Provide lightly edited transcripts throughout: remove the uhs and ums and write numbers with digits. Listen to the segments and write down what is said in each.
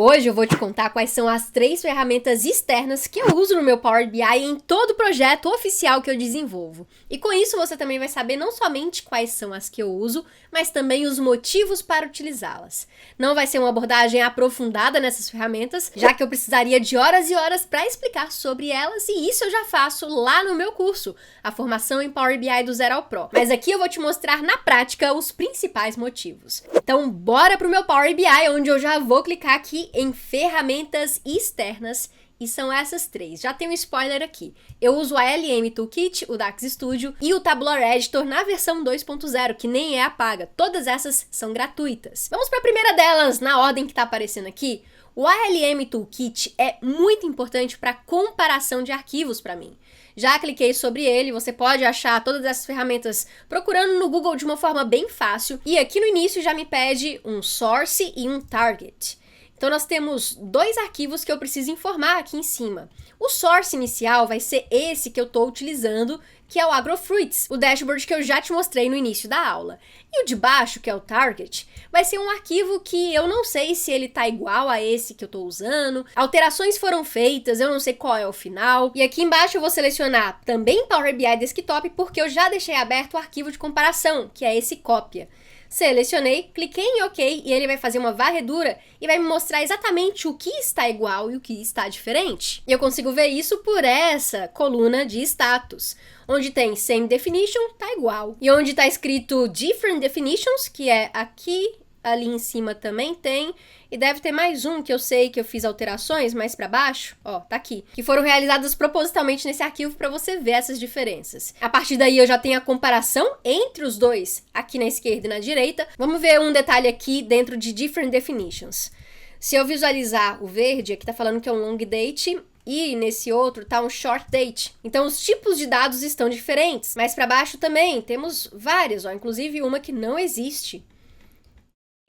Hoje eu vou te contar quais são as 3 ferramentas externas que eu uso no meu Power BI em todo projeto oficial que eu desenvolvo. E com isso você também vai saber não somente quais são as que eu uso, mas também os motivos para utilizá-las. Não vai ser uma abordagem aprofundada nessas ferramentas, já que eu precisaria de horas e horas para explicar sobre elas, e isso eu já faço lá no meu curso, a formação em Power BI do Zero ao Pro. Mas aqui eu vou te mostrar na prática os principais motivos. Então bora pro meu Power BI, onde eu já vou clicar aqui em ferramentas externas, e são essas 3. Já tem um spoiler aqui. Eu uso a LM Toolkit, o Dax Studio e o Tabular Editor na versão 2.0, que nem é a paga. Todas essas são gratuitas. Vamos para a primeira delas, na ordem que está aparecendo aqui. O ALM Toolkit é muito importante para comparação de arquivos para mim. Já cliquei sobre ele, você pode achar todas essas ferramentas procurando no Google de uma forma bem fácil. E aqui no início já me pede um source e um target. Então nós temos 2 arquivos que eu preciso informar aqui em cima. O source inicial vai ser esse que eu estou utilizando, que é o Agrofruits, o dashboard que eu já te mostrei no início da aula. E o de baixo, que é o target, vai ser um arquivo que eu não sei se ele está igual a esse que eu estou usando. Alterações foram feitas, eu não sei qual é o final. E aqui embaixo eu vou selecionar também Power BI Desktop, porque eu já deixei aberto o arquivo de comparação, que é esse cópia. Selecionei, cliquei em OK e ele vai fazer uma varredura e vai me mostrar exatamente o que está igual e o que está diferente. E eu consigo ver isso por essa coluna de status, onde tem Same Definition, tá igual. E onde está escrito Different Definitions, que é aqui, ali em cima também tem, e deve ter mais um que eu sei que eu fiz alterações mais para baixo, ó, tá aqui, que foram realizadas propositalmente nesse arquivo para você ver essas diferenças. A partir daí eu já tenho a comparação entre os dois, aqui na esquerda e na direita. Vamos ver um detalhe aqui dentro de Different Definitions. Se eu visualizar o verde, aqui tá falando que é um long date, e nesse outro tá um short date. Então os tipos de dados estão diferentes. Mais para baixo também temos várias, ó, inclusive uma que não existe.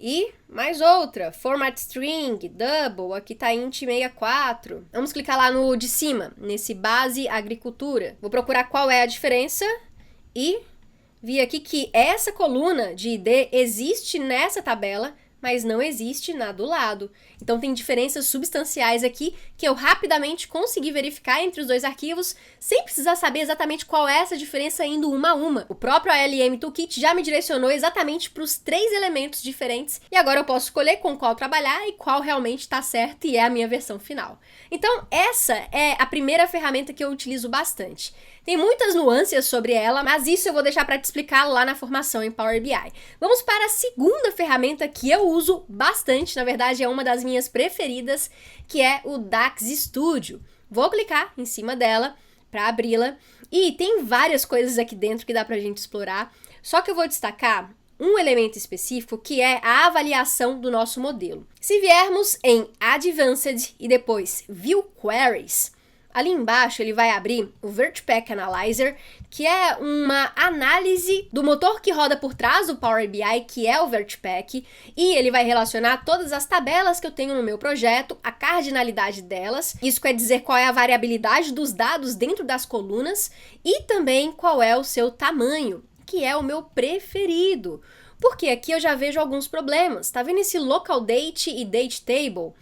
E mais outra, format string, double, aqui tá int 64. Vamos clicar lá no de cima, nesse base agricultura. Vou procurar qual é a diferença e vi aqui que essa coluna de ID existe nessa tabela, mas não existe na do lado. Então tem diferenças substanciais aqui que eu rapidamente consegui verificar entre os 2 arquivos, sem precisar saber exatamente qual é essa diferença indo uma a uma. O próprio ALM Toolkit já me direcionou exatamente para os 3 elementos diferentes, e agora eu posso escolher com qual trabalhar e qual realmente está certo e é a minha versão final. Então essa é a primeira ferramenta que eu utilizo bastante. Tem muitas nuances sobre ela, mas isso eu vou deixar para te explicar lá na formação em Power BI. Vamos para a segunda ferramenta que eu uso bastante, na verdade é uma das minhas preferidas, que é o Dax Studio. Vou clicar em cima dela para abri-la e tem várias coisas aqui dentro que dá pra gente explorar, só que eu vou destacar um elemento específico que é a avaliação do nosso modelo. Se viermos em Advanced e depois View Queries, ali embaixo ele vai abrir o VertPack Analyzer, que é uma análise do motor que roda por trás do Power BI, que é o VertPack, e ele vai relacionar todas as tabelas que eu tenho no meu projeto, a cardinalidade delas, isso quer dizer qual é a variabilidade dos dados dentro das colunas, e também qual é o seu tamanho, que é o meu preferido, porque aqui eu já vejo alguns problemas. Tá vendo esse Local Date e Date Table?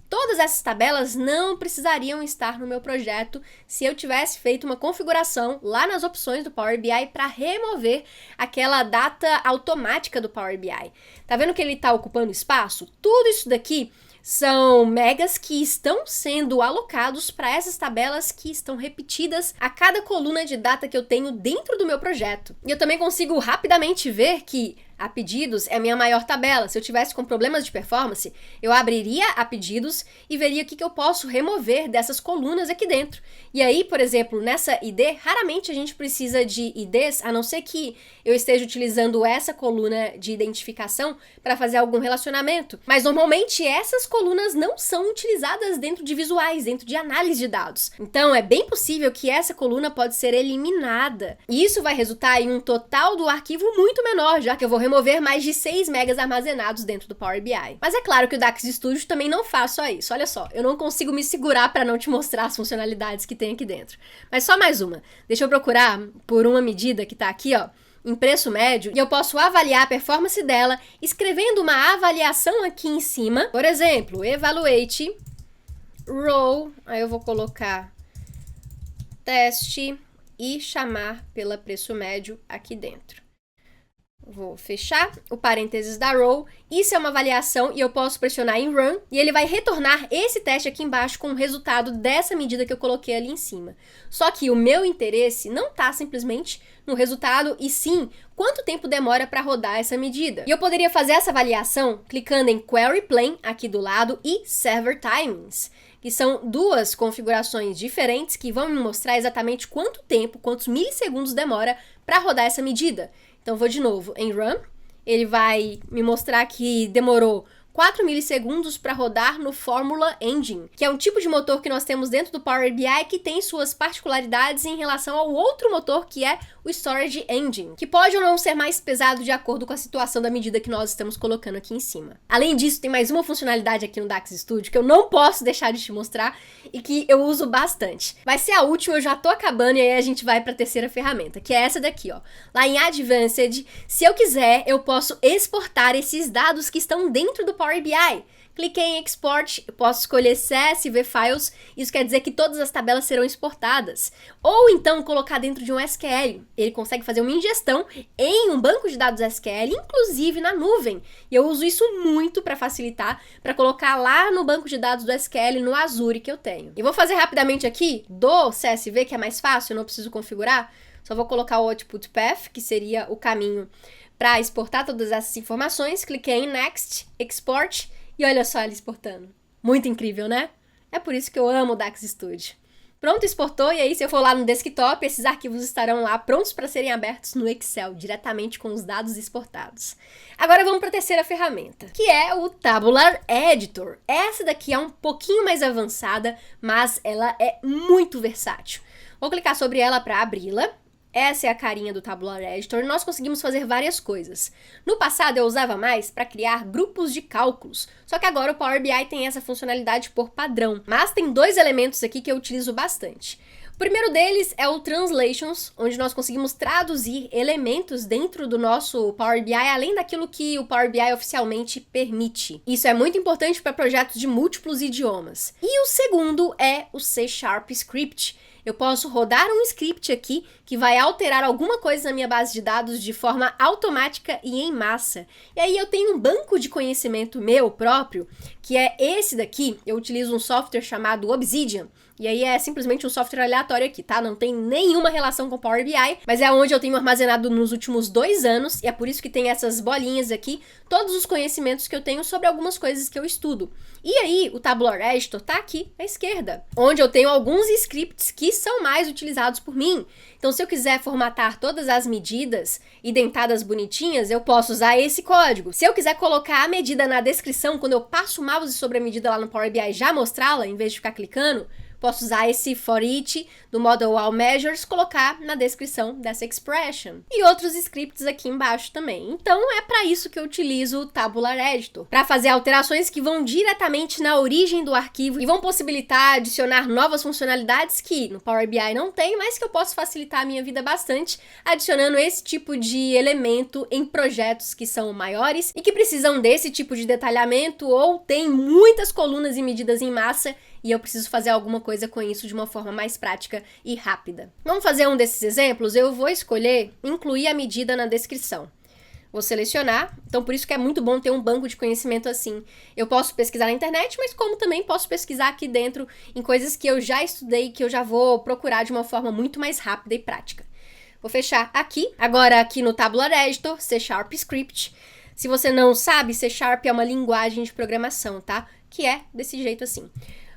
Todas essas tabelas não precisariam estar no meu projeto se eu tivesse feito uma configuração lá nas opções do Power BI para remover aquela data automática do Power BI. Tá vendo que ele está ocupando espaço? Tudo isso daqui são megas que estão sendo alocados para essas tabelas que estão repetidas a cada coluna de data que eu tenho dentro do meu projeto. E eu também consigo rapidamente ver que a pedidos é a minha maior tabela. Se eu tivesse com problemas de performance, eu abriria a pedidos e veria o que eu posso remover dessas colunas aqui dentro. E aí, por exemplo, nessa ID, raramente a gente precisa de IDs, a não ser que eu esteja utilizando essa coluna de identificação para fazer algum relacionamento. Mas normalmente essas colunas não são utilizadas dentro de visuais, dentro de análise de dados. Então é bem possível que essa coluna pode ser eliminada. E isso vai resultar em um total do arquivo muito menor, já que eu vou remover mais de 6 megas armazenados dentro do Power BI. Mas é claro que o Dax Studio também não faz só isso. Olha só, eu não consigo me segurar para não te mostrar as funcionalidades que tem aqui dentro. Mas só mais uma. Deixa eu procurar por uma medida que tá aqui, ó, em preço médio e eu posso avaliar a performance dela escrevendo uma avaliação aqui em cima. Por exemplo, evaluate row, aí eu vou colocar teste e chamar pela preço médio aqui dentro. Vou fechar o parênteses da row. Isso é uma avaliação e eu posso pressionar em Run e ele vai retornar esse teste aqui embaixo com o resultado dessa medida que eu coloquei ali em cima. Só que o meu interesse não está simplesmente no resultado e sim quanto tempo demora para rodar essa medida. E eu poderia fazer essa avaliação clicando em Query Plane aqui do lado e Server Timings, que são duas configurações diferentes que vão me mostrar exatamente quanto tempo, quantos milissegundos demora para rodar essa medida. Então, vou de novo em Run, ele vai me mostrar que demorou 4 milissegundos para rodar no Formula Engine, que é um tipo de motor que nós temos dentro do Power BI que tem suas particularidades em relação ao outro motor que é o Storage Engine, que pode ou não ser mais pesado de acordo com a situação da medida que nós estamos colocando aqui em cima. Além disso, tem mais uma funcionalidade aqui no DAX Studio que eu não posso deixar de te mostrar e que eu uso bastante. Vai ser a última, eu já tô acabando e aí a gente vai para a terceira ferramenta, que é essa daqui, ó. Lá em Advanced, se eu quiser, eu posso exportar esses dados que estão dentro do Power BI. Cliquei em Export, eu posso escolher CSV Files, isso quer dizer que todas as tabelas serão exportadas. Ou então colocar dentro de um SQL. Ele consegue fazer uma ingestão em um banco de dados SQL, inclusive na nuvem. E eu uso isso muito para facilitar, para colocar lá no banco de dados do SQL, no Azure que eu tenho. E vou fazer rapidamente aqui do CSV, que é mais fácil, eu não preciso configurar. Só vou colocar o Output Path, que seria o caminho para exportar todas essas informações. Cliquei em Next, Export. E olha só ele exportando. Muito incrível, né? É por isso que eu amo o DAX Studio. Pronto, exportou, e aí se eu for lá no desktop, esses arquivos estarão lá prontos para serem abertos no Excel, diretamente com os dados exportados. Agora vamos para a terceira ferramenta, que é o Tabular Editor. Essa daqui é um pouquinho mais avançada, mas ela é muito versátil. Vou clicar sobre ela para abri-la. Essa é a carinha do Tabular Editor e nós conseguimos fazer várias coisas. No passado eu usava mais para criar grupos de cálculos, só que agora o Power BI tem essa funcionalidade por padrão. Mas tem dois elementos aqui que eu utilizo bastante. O primeiro deles é o Translations, onde nós conseguimos traduzir elementos dentro do nosso Power BI, além daquilo que o Power BI oficialmente permite. Isso é muito importante para projetos de múltiplos idiomas. E o segundo é o C# Script. Eu posso rodar um script aqui que vai alterar alguma coisa na minha base de dados de forma automática e em massa. E aí eu tenho um banco de conhecimento meu próprio, que é esse daqui. Eu utilizo um software chamado Obsidian. E aí é simplesmente um software aleatório aqui, tá? Não tem nenhuma relação com o Power BI, mas é onde eu tenho armazenado nos últimos 2 anos, e é por isso que tem essas bolinhas aqui, todos os conhecimentos que eu tenho sobre algumas coisas que eu estudo. E aí, o Tabular Editor tá aqui à esquerda, onde eu tenho alguns scripts que são mais utilizados por mim. Então, se eu quiser formatar todas as medidas identadas bonitinhas, eu posso usar esse código. Se eu quiser colocar a medida na descrição, quando eu passo o mouse sobre a medida lá no Power BI e já mostrá-la, em vez de ficar clicando, posso usar esse for each do Model All Measures, colocar na descrição dessa expression. E outros scripts aqui embaixo também. Então, é para isso que eu utilizo o Tabular Editor. Para fazer alterações que vão diretamente na origem do arquivo e vão possibilitar adicionar novas funcionalidades que no Power BI não tem, mas que eu posso facilitar a minha vida bastante, adicionando esse tipo de elemento em projetos que são maiores e que precisam desse tipo de detalhamento ou tem muitas colunas e medidas em massa e eu preciso fazer alguma coisa com isso de uma forma mais prática e rápida. Vamos fazer um desses exemplos? Eu vou escolher incluir a medida na descrição. Vou selecionar, então por isso que é muito bom ter um banco de conhecimento assim. Eu posso pesquisar na internet, mas como também posso pesquisar aqui dentro em coisas que eu já estudei, que eu já vou procurar de uma forma muito mais rápida e prática. Vou fechar aqui. Agora aqui no Tabular Editor, C# Script. Se você não sabe, C# é uma linguagem de programação, tá? Que é desse jeito assim.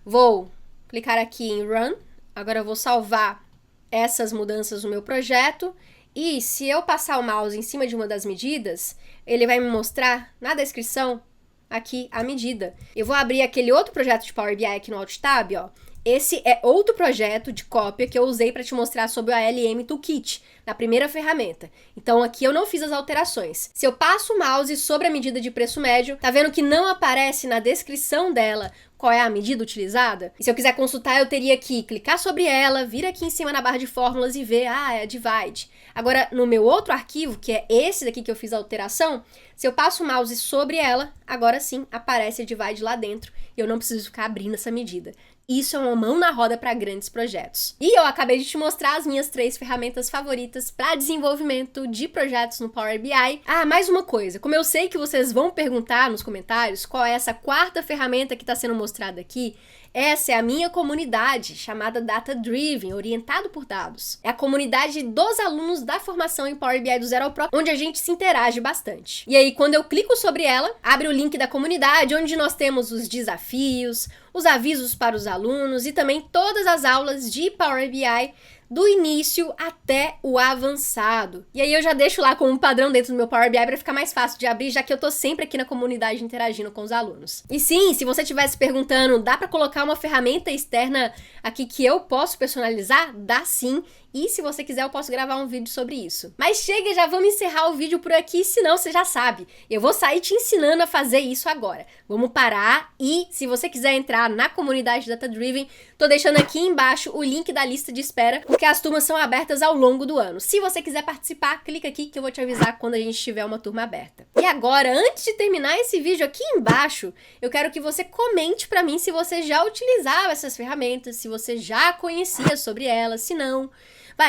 Vou clicar aqui em Run, agora eu vou salvar essas mudanças no meu projeto e se eu passar o mouse em cima de uma das medidas, ele vai me mostrar na descrição aqui a medida. Eu vou abrir aquele outro projeto de Power BI aqui no Alt Tab, ó. Esse é outro projeto de cópia que eu usei para te mostrar sobre o ALM Toolkit, na primeira ferramenta. Então aqui eu não fiz as alterações. Se eu passo o mouse sobre a medida de preço médio, tá vendo que não aparece na descrição dela qual é a medida utilizada? E se eu quiser consultar, eu teria que clicar sobre ela, vir aqui em cima na barra de fórmulas e ver, é a divide. Agora, no meu outro arquivo, que é esse daqui que eu fiz a alteração, se eu passo o mouse sobre ela, agora sim aparece a divide lá dentro e eu não preciso ficar abrindo essa medida. Isso é uma mão na roda para grandes projetos. E eu acabei de te mostrar as minhas 3 ferramentas favoritas para desenvolvimento de projetos no Power BI. Mais uma coisa. Como eu sei que vocês vão perguntar nos comentários qual é essa 4ª ferramenta que está sendo mostrada aqui, essa é a minha comunidade, chamada Data Driven, orientado por dados. É a comunidade dos alunos da formação em Power BI do Zero ao Pro, onde a gente se interage bastante. E aí, quando eu clico sobre ela, abre o link da comunidade, onde nós temos os desafios, os avisos para os alunos e também todas as aulas de Power BI do início até o avançado. E aí eu já deixo lá como padrão dentro do meu Power BI para ficar mais fácil de abrir, já que eu tô sempre aqui na comunidade interagindo com os alunos. E sim, se você estiver se perguntando, dá para colocar uma ferramenta externa aqui que eu posso personalizar? Dá sim. E se você quiser, eu posso gravar um vídeo sobre isso. Mas chega, já vamos encerrar o vídeo por aqui, senão você já sabe. Eu vou sair te ensinando a fazer isso agora. Vamos parar e, se você quiser entrar na comunidade Data Driven, tô deixando aqui embaixo o link da lista de espera, porque as turmas são abertas ao longo do ano. Se você quiser participar, clica aqui que eu vou te avisar quando a gente tiver uma turma aberta. E agora, antes de terminar esse vídeo aqui embaixo, eu quero que você comente pra mim se você já utilizava essas ferramentas, se você já conhecia sobre elas, se não...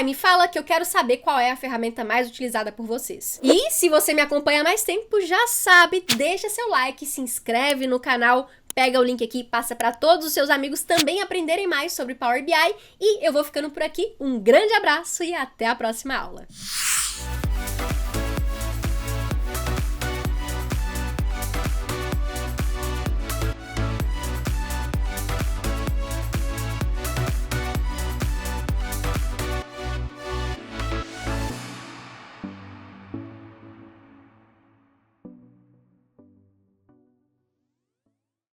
me fala que eu quero saber qual é a ferramenta mais utilizada por vocês. E se você me acompanha há mais tempo, já sabe, deixa seu like, se inscreve no canal, pega o link aqui e passa para todos os seus amigos também aprenderem mais sobre Power BI. E eu vou ficando por aqui. Um grande abraço e até a próxima aula.